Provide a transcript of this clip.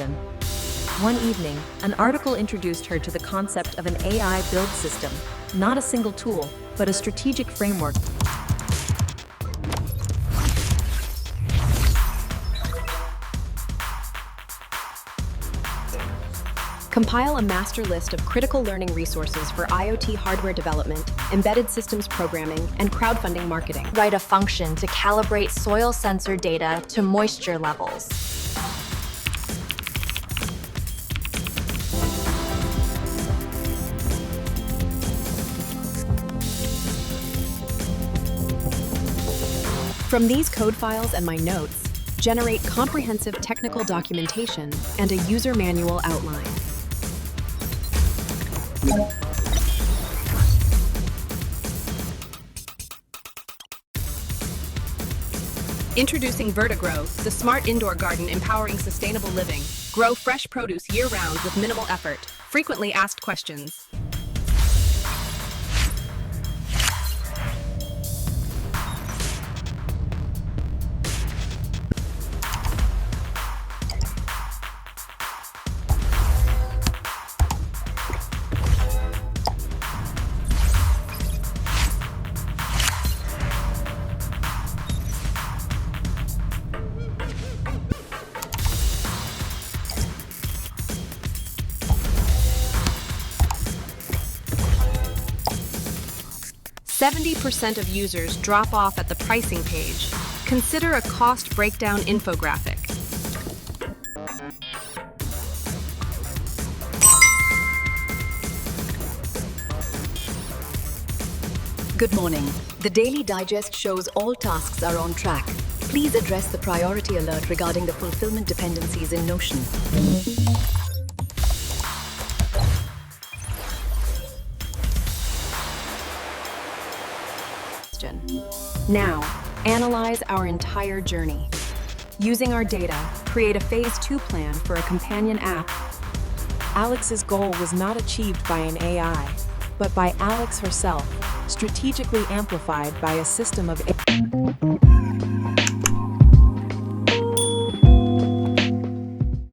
One evening, an article introduced her to the concept of an AI build system, not a single tool, but a strategic framework. Compile a master list of critical learning resources for IoT hardware development, embedded systems programming, and crowdfunding marketing. Write a function to calibrate soil sensor data to moisture levels. From these code files and my notes, generate comprehensive technical documentation and a user manual outline. Introducing Vertigrow, the smart indoor garden empowering sustainable living. Grow fresh produce year-round with minimal effort. Frequently asked questions. %70 of users drop off at the pricing page. Consider a cost breakdown infographic. Good morning. The Daily Digest shows all tasks are on track. Please address the priority alert regarding the fulfillment dependencies in Notion. Now, analyze our entire journey. Using our data, create a Phase 2 plan for a companion app. Alex's goal was not achieved by an AI, but by Alex herself, strategically amplified by a system of